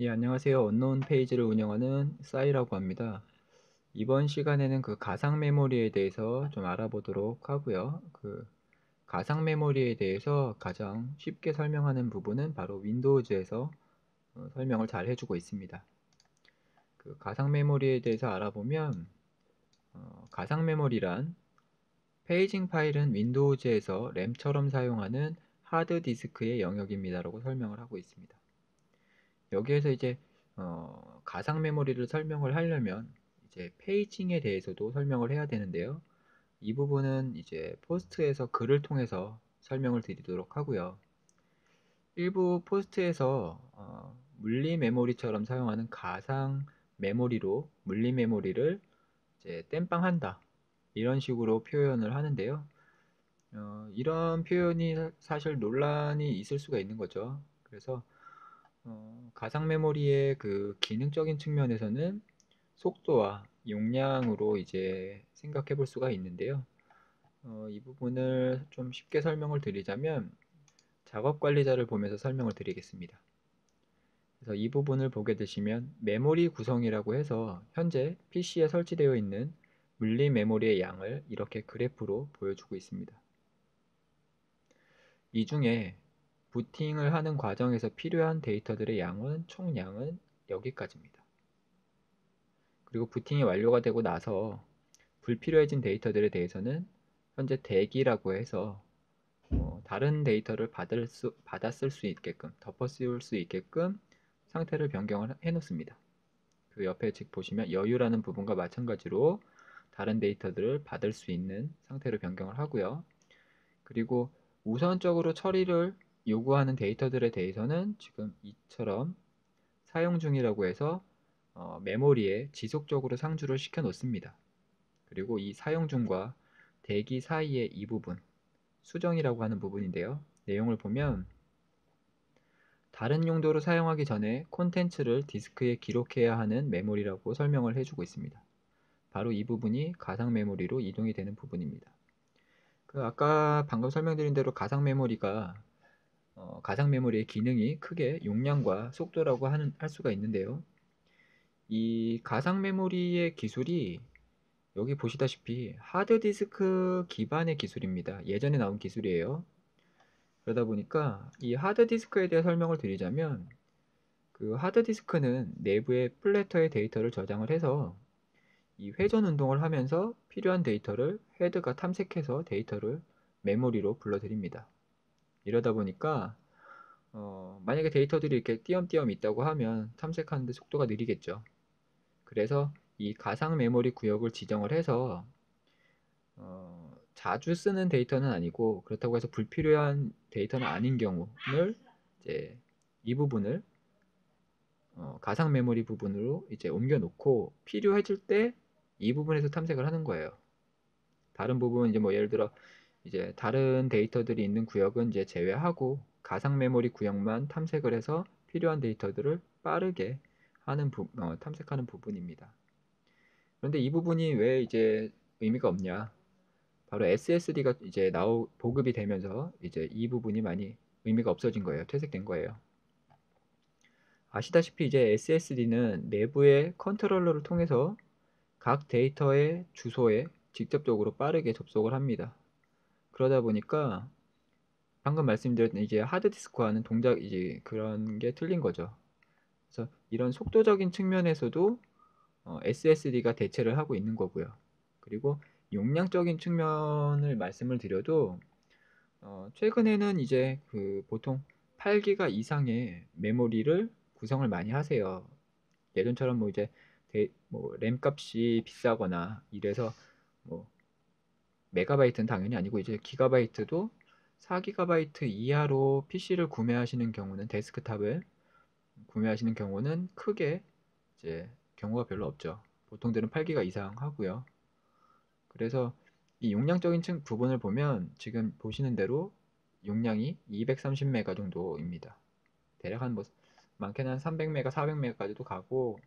예, 안녕하세요. 언노운 페이지를 운영하는 싸이라고 합니다. 이번 시간에는 그 가상 메모리에 대해서 좀 알아보도록 하고요. 그 가상 메모리에 대해서 가장 쉽게 설명하는 부분은 바로 윈도우즈에서 설명을 잘 해주고 있습니다. 그 가상 메모리에 대해서 알아보면 가상 메모리란 페이징 파일은 윈도우즈에서 램처럼 사용하는 하드디스크의 영역입니다라고 설명을 하고 있습니다. 여기에서 이제 가상 메모리를 설명을 하려면 이제 페이징에 대해서도 설명을 해야 되는데요. 이 부분은 이제 포스트에서 글을 통해서 설명을 드리도록 하고요. 일부 포스트에서 물리 메모리처럼 사용하는 가상 메모리로 물리 메모리를 이제 땜빵한다 이런 식으로 표현을 하는데요. 이런 표현이 사실 논란이 있을 수가 있는 거죠. 그래서 가상 메모리의 그 기능적인 측면에서는 속도와 용량으로 이제 생각해 볼 수가 있는데요. 이 부분을 좀 쉽게 설명을 드리자면 작업 관리자를 보면서 설명을 드리겠습니다. 그래서 이 부분을 보게 되시면 메모리 구성이라고 해서 현재 PC에 설치되어 있는 물리 메모리의 양을 이렇게 그래프로 보여주고 있습니다. 이 중에 부팅을 하는 과정에서 필요한 데이터들의 양은 총량은 여기까지입니다. 그리고 부팅이 완료가 되고 나서 불필요해진 데이터들에 대해서는 현재 대기라고 해서 다른 데이터를 받았을 수 있게끔 덮어 씌울 수 있게끔 상태를 변경을 해 놓습니다. 그 옆에 즉 보시면 여유라는 부분과 마찬가지로 다른 데이터들을 받을 수 있는 상태로 변경을 하고요. 그리고 우선적으로 처리를 요구하는 데이터들에 대해서는 지금 이처럼 사용 중이라고 해서 메모리에 지속적으로 상주를 시켜 놓습니다. 그리고 이 사용 중과 대기 사이의 이 부분, 수정이라고 하는 부분인데요. 내용을 보면 다른 용도로 사용하기 전에 콘텐츠를 디스크에 기록해야 하는 메모리라고 설명을 해주고 있습니다. 바로 이 부분이 가상 메모리로 이동이 되는 부분입니다. 그 아까 방금 설명드린 대로 가상 메모리가 가상 메모리의 기능이 크게 용량과 속도라고 할 수가 있는데요. 이 가상 메모리의 기술이 여기 보시다시피 하드디스크 기반의 기술입니다. 예전에 나온 기술이에요. 그러다 보니까 이 하드디스크에 대해 설명을 드리자면 그 하드디스크는 내부에 플래터의 데이터를 저장을 해서 이 회전 운동을 하면서 필요한 데이터를 헤드가 탐색해서 데이터를 메모리로 불러들입니다. 이러다 보니까 만약에 데이터들이 이렇게 띄엄띄엄 있다고 하면 탐색하는데 속도가 느리겠죠. 그래서 이 가상 메모리 구역을 지정을 해서 자주 쓰는 데이터는 아니고 그렇다고 해서 불필요한 데이터는 아닌 경우를 이제 이 부분을 가상 메모리 부분으로 이제 옮겨 놓고 필요해질 때 이 부분에서 탐색을 하는 거예요. 다른 부분 이제 뭐 예를 들어 이제 다른 데이터들이 있는 구역은 이제 제외하고 가상 메모리 구역만 탐색을 해서 필요한 데이터들을 빠르게 탐색하는 부분입니다. 그런데 이 부분이 왜 이제 의미가 없냐? 바로 SSD가 이제 보급이 되면서 이제 이 부분이 많이 의미가 없어진 거예요. 퇴색된 거예요. 아시다시피 이제 SSD는 내부의 컨트롤러를 통해서 각 데이터의 주소에 직접적으로 빠르게 접속을 합니다. 그러다 보니까 방금 말씀드렸던 이제 하드디스크와는 동작 이제 그런 게 틀린 거죠. 그래서 이런 속도적인 측면에서도 SSD가 대체를 하고 있는 거고요. 그리고 용량적인 측면을 말씀을 드려도 최근에는 이제 그 보통 8기가 이상의 메모리를 구성을 많이 하세요. 예전처럼 뭐 이제 뭐 램 값이 비싸거나 이래서 뭐 메가바이트는 당연히 아니고 이제 기가바이트도 4기가바이트 이하로 PC를 구매하시는 경우는 데스크탑을 구매하시는 경우는 크게 이제 경우가 별로 없죠. 보통들은 8기가 이상 하고요. 그래서 이 용량적인 부분을 보면 지금 보시는 대로 용량이 230메가 정도입니다. 대략 한 뭐 많게는 한 300메가, 400메가까지도 가고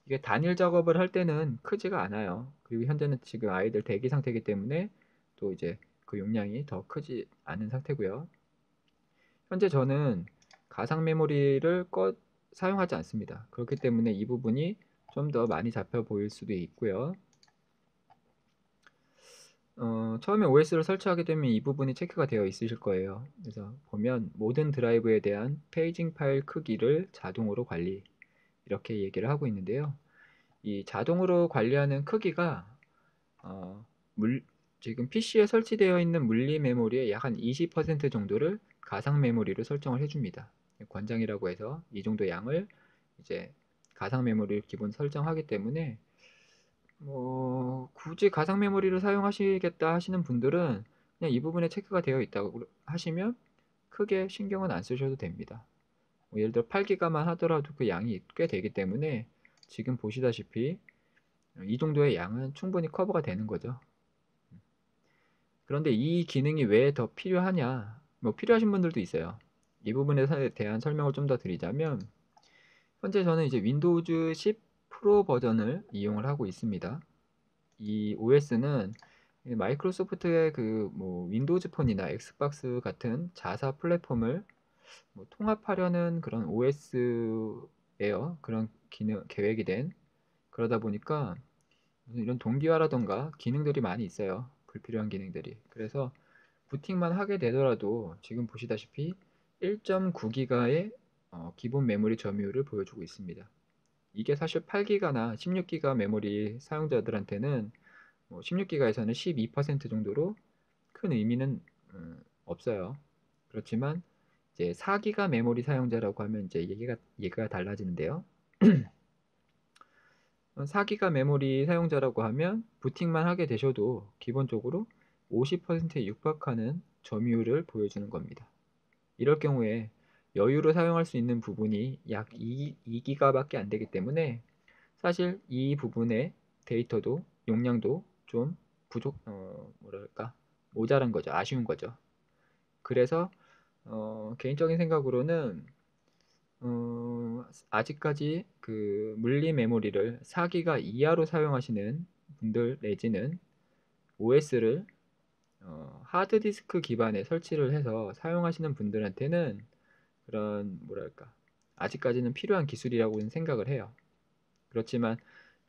이게 단일 작업을 할 때는 크지가 않아요. 그리고 현재는 지금 아이들 대기 상태이기 때문에 또 이제 그 용량이 더 크지 않은 상태고요. 현재 저는 가상 메모리를 사용하지 않습니다. 그렇기 때문에 이 부분이 좀 더 많이 잡혀 보일 수도 있고요. 처음에 OS를 설치하게 되면 이 부분이 체크가 되어 있으실 거예요. 그래서 보면 모든 드라이브에 대한 페이징 파일 크기를 자동으로 관리, 이렇게 얘기를 하고 있는데요. 이 자동으로 관리하는 크기가 어, 지금 PC에 설치되어 있는 물리 메모리의 약 한 20% 정도를 가상 메모리로 설정을 해줍니다. 권장이라고 해서 이 정도 양을 이제 가상 메모리를 기본 설정하기 때문에 굳이 가상 메모리를 사용하시겠다 하시는 분들은 그냥 이 부분에 체크가 되어 있다고 하시면 크게 신경은 안 쓰셔도 됩니다. 예를 들어 8기가만 하더라도 그 양이 꽤 되기 때문에 지금 보시다시피 이 정도의 양은 충분히 커버가 되는 거죠. 그런데 이 기능이 왜 더 필요하냐? 필요하신 분들도 있어요. 이 부분에 대한 설명을 좀 더 드리자면, 현재 저는 이제 윈도우즈 10 프로 버전을 이용을 하고 있습니다. 이 OS는 마이크로소프트의 윈도우즈 폰이나 엑스박스 같은 자사 플랫폼을 통합하려는 그런 OS예요. 그런 기능 계획이 된. 그러다 보니까 이런 동기화라던가 기능들이 많이 있어요. 불필요한 기능들이. 그래서 부팅만 하게 되더라도 지금 보시다시피 1.9기가의 기본 메모리 점유율을 보여주고 있습니다. 이게 사실 8기가나 16기가 메모리 사용자들한테는 16기가에서는 12% 정도로 큰 의미는 없어요. 그렇지만 이제 4기가 메모리 사용자라고 하면 이제 얘기가 달라지는데요. 4기가 메모리 사용자라고 하면 부팅만 하게 되셔도 기본적으로 50%에 육박하는 점유율을 보여주는 겁니다. 이럴 경우에 여유로 사용할 수 있는 부분이 약 2기가밖에 안 되기 때문에 사실 이 부분의 데이터도 용량도 좀 모자란 거죠. 아쉬운 거죠. 그래서 개인적인 생각으로는 아직까지 그 물리 메모리를 4기가 이하로 사용하시는 분들 내지는 OS를 하드디스크 기반에 설치를 해서 사용하시는 분들한테는 그런 아직까지는 필요한 기술이라고는 생각을 해요. 그렇지만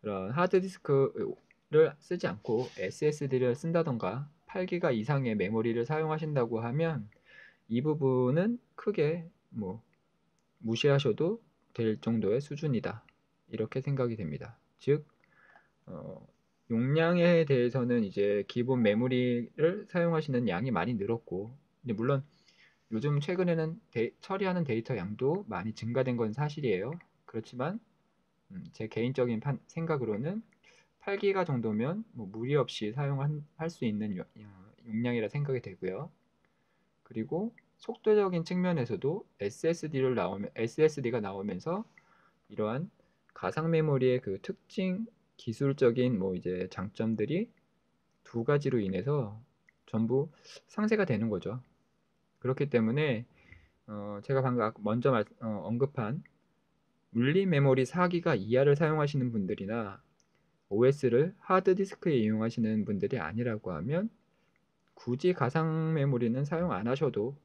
그런 하드디스크를 쓰지 않고 SSD를 쓴다던가 8기가 이상의 메모리를 사용하신다고 하면 이 부분은 크게 무시하셔도 될 정도의 수준이다. 이렇게 생각이 됩니다. 즉, 용량에 대해서는 이제 기본 메모리를 사용하시는 양이 많이 늘었고, 물론 요즘 최근에는 처리하는 데이터 양도 많이 증가된 건 사실이에요. 그렇지만 제 개인적인 생각으로는 8기가 정도면 무리 없이 사용할 수 있는 용량이라 생각이 되고요. 그리고 속도적인 측면에서도 SSD가 나오면서 이러한 가상 메모리의 그 특징, 기술적인 이제 장점들이 두 가지로 인해서 전부 상쇄가 되는 거죠. 그렇기 때문에 제가 방금 먼저 언급한 물리 메모리 4기가 이하를 사용하시는 분들이나 OS를 하드디스크에 이용하시는 분들이 아니라고 하면 굳이 가상 메모리는 사용 안 하셔도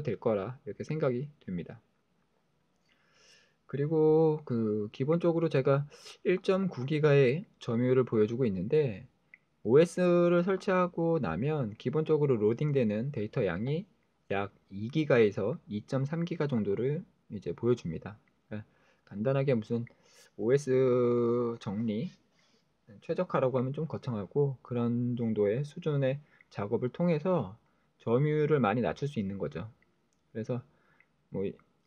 될 거라 이렇게 생각이 됩니다. 그리고 기본적으로 제가 1.9기가의 점유율을 보여주고 있는데 OS를 설치하고 나면 기본적으로 로딩되는 데이터 양이 약 2기가에서 2.3기가 정도를 이제 보여줍니다. 그러니까 간단하게 무슨 OS 정리, 최적화라고 하면 좀 거창하고 그런 정도의 수준의 작업을 통해서 점유율을 많이 낮출 수 있는 거죠. 그래서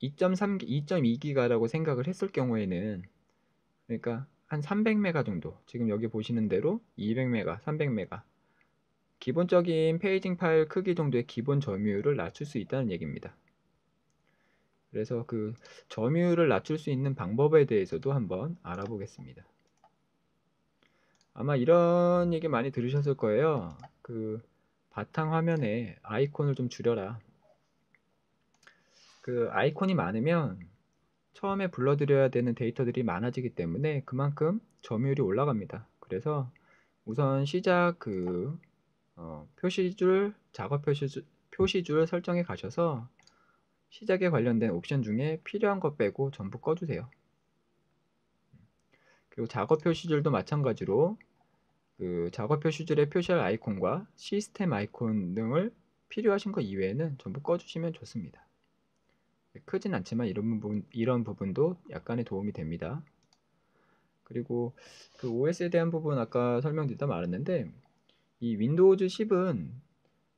2.2기가라고 생각을 했을 경우에는 그러니까 한 300메가 정도, 지금 여기 보시는 대로 200메가, 300메가 기본적인 페이징 파일 크기 정도의 기본 점유율을 낮출 수 있다는 얘기입니다. 그래서 그 점유율을 낮출 수 있는 방법에 대해서도 한번 알아보겠습니다. 아마 이런 얘기 많이 들으셨을 거예요. 그 바탕 화면에 아이콘을 좀 줄여라. 그 아이콘이 많으면 처음에 불러들여야 되는 데이터들이 많아지기 때문에 그만큼 점유율이 올라갑니다. 그래서 우선 시작 표시줄 작업 표시줄 설정에 가셔서 시작에 관련된 옵션 중에 필요한 것 빼고 전부 꺼주세요. 그리고 작업 표시줄도 마찬가지로 그 작업 표시줄의 표시할 아이콘과 시스템 아이콘 등을 필요하신 것 이외에는 전부 꺼주시면 좋습니다. 크진 않지만 이런 부분도 약간의 도움이 됩니다. 그리고 그 OS에 대한 부분 아까 설명드리다 말았는데, 이 윈도우즈 10은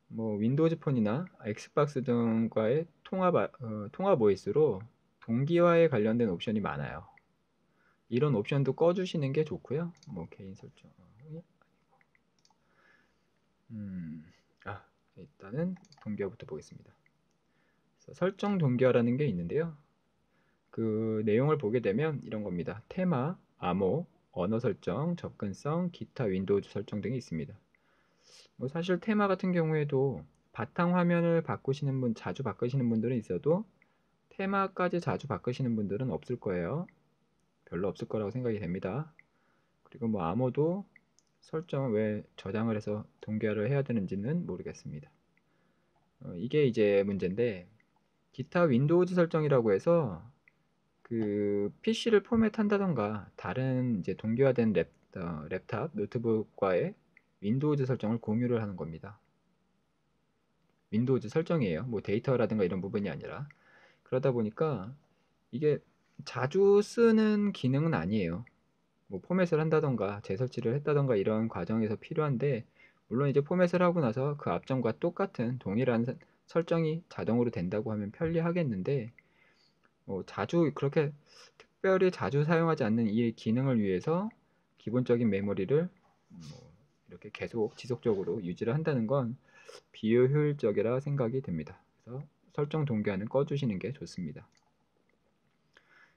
뭐 윈도우즈 폰이나 엑스박스 등과의 통합 OS로 동기화에 관련된 옵션이 많아요. 이런 옵션도 꺼주시는 게 좋고요. 뭐 개인 설정 일단은 동기화부터 보겠습니다. 설정 동기화라는 게 있는데요. 그 내용을 보게 되면 이런 겁니다. 테마, 암호, 언어 설정, 접근성, 기타 윈도우즈 설정 등이 있습니다. 뭐 사실 테마 같은 경우에도 바탕 화면을 자주 바꾸시는 분들은 있어도 테마까지 자주 바꾸시는 분들은 없을 거예요. 별로 없을 거라고 생각이 됩니다. 그리고 뭐 암호도 설정을 왜 저장을 해서 동기화를 해야 되는지는 모르겠습니다. 이게 이제 문제인데, 기타 윈도우즈 설정이라고 해서 그 PC를 포맷한다던가 다른 이제 동기화된 랩탑, 노트북과의 윈도우즈 설정을 공유를 하는 겁니다. 윈도우즈 설정이에요. 뭐 데이터라든가 이런 부분이 아니라. 그러다 보니까 이게 자주 쓰는 기능은 아니에요. 뭐 포맷을 한다던가 재설치를 했다던가 이런 과정에서 필요한데, 물론 이제 포맷을 하고 나서 그 앞전과 똑같은 동일한 설정이 자동으로 된다고 하면 편리하겠는데, 자주 그렇게 특별히 자주 사용하지 않는 이 기능을 위해서 기본적인 메모리를 뭐 이렇게 계속 지속적으로 유지를 한다는 건 비효율적이라 생각이 됩니다. 그래서 설정 동기화는 꺼주시는 게 좋습니다.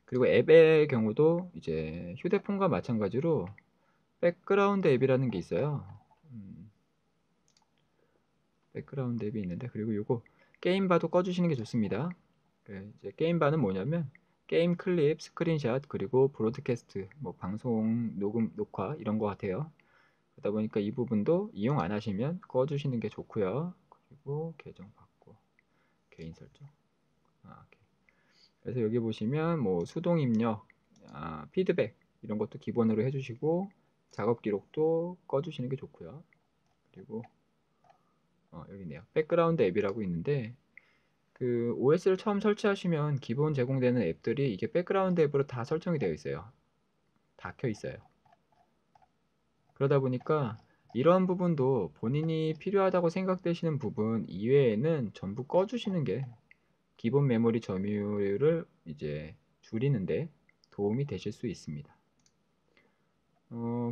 그리고 앱의 경우도 이제 휴대폰과 마찬가지로 백그라운드 앱이라는 게 있어요. 백그라운드 앱이 있는데, 그리고 요거 게임바도 꺼주시는 게 좋습니다. 이제 게임바는 뭐냐면 게임 클립, 스크린샷, 그리고 브로드캐스트, 뭐 방송 녹음, 녹화 이런 거 같아요. 그러다 보니까 이 부분도 이용 안 하시면 꺼주시는 게 좋고요. 그리고 계정 받고 개인 설정. 오케이. 그래서 여기 보시면 뭐 수동 입력, 피드백 이런 것도 기본으로 해주시고 작업 기록도 꺼주시는 게 좋고요. 그리고 여기 있네요. 백그라운드 앱이라고 있는데, 그 OS를 처음 설치하시면 기본 제공되는 앱들이 이게 백그라운드 앱으로 다 설정이 되어 있어요. 다 켜 있어요. 그러다 보니까 이런 부분도 본인이 필요하다고 생각되시는 부분 이외에는 전부 꺼주시는 게 기본 메모리 점유율을 이제 줄이는데 도움이 되실 수 있습니다.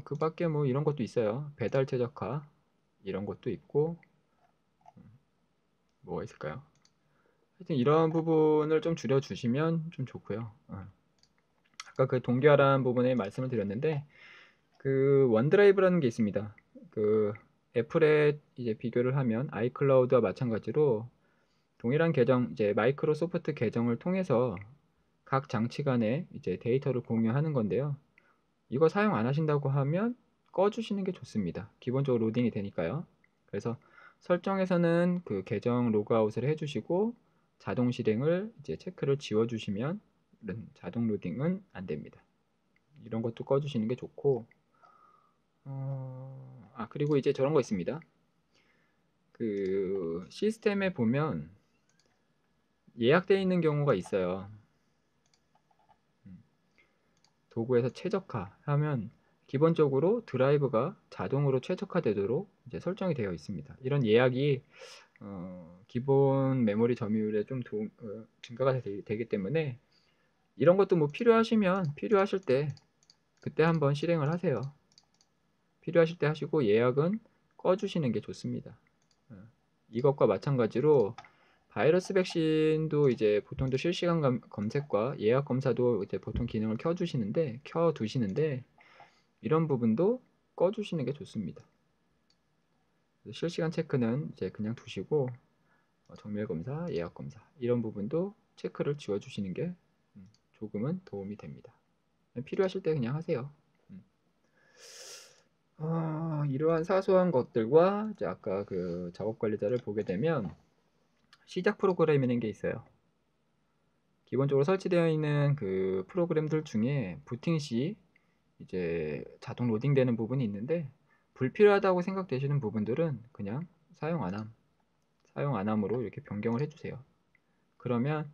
그 밖에 뭐 이런 것도 있어요. 배달 최적화 이런 것도 있고, 뭐가 있을까요? 하여튼 이런 부분을 좀 줄여주시면 좀 좋고요. 아까 그 동기화라는 부분에 말씀을 드렸는데, 그 원드라이브라는 게 있습니다. 그 애플에 이제 비교를 하면 아이클라우드와 마찬가지로 동일한 계정, 이제 마이크로소프트 계정을 통해서 각 장치 간에 이제 데이터를 공유하는 건데요. 이거 사용 안 하신다고 하면 꺼주시는 게 좋습니다. 기본적으로 로딩이 되니까요. 그래서 설정에서는 그 계정 로그아웃을 해주시고 자동 실행을 이제 체크를 지워주시면 자동 로딩은 안 됩니다. 이런 것도 꺼주시는 게 좋고, 그리고 이제 저런 거 있습니다. 그 시스템에 보면 예약되어 있는 경우가 있어요. 도구에서 최적화하면 기본적으로 드라이브가 자동으로 최적화되도록 이제 설정이 되어 있습니다. 이런 예약이 기본 메모리 점유율에 좀 증가가 되기 때문에 이런 것도 뭐 필요하실 때 그때 한번 실행을 하세요. 필요하실 때 하시고 예약은 꺼주시는 게 좋습니다. 이것과 마찬가지로 바이러스 백신도 이제 보통도 실시간 검색과 예약 검사도 이제 보통 기능을 켜두시는데 이런 부분도 꺼주시는 게 좋습니다. 실시간 체크는 이제 그냥 두시고 정밀 검사, 예약 검사 이런 부분도 체크를 지워주시는 게 조금은 도움이 됩니다. 필요하실 때 그냥 하세요. 이러한 사소한 것들과 이제 아까 그 작업 관리자를 보게 되면 시작 프로그램이라는 게 있어요. 기본적으로 설치되어 있는 그 프로그램들 중에 부팅 시 이제 자동 로딩되는 부분이 있는데, 불필요하다고 생각되시는 부분들은 그냥 사용 안 함으로 이렇게 변경을 해주세요. 그러면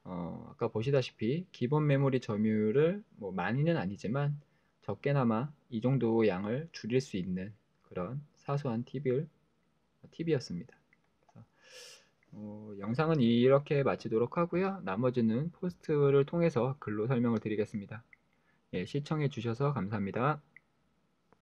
아까 보시다시피 기본 메모리 점유율을 뭐 많이는 아니지만 적게나마 이 정도 양을 줄일 수 있는 그런 사소한 팁이었습니다. 영상은 이렇게 마치도록 하고요. 나머지는 포스트를 통해서 글로 설명을 드리겠습니다. 예, 시청해 주셔서 감사합니다.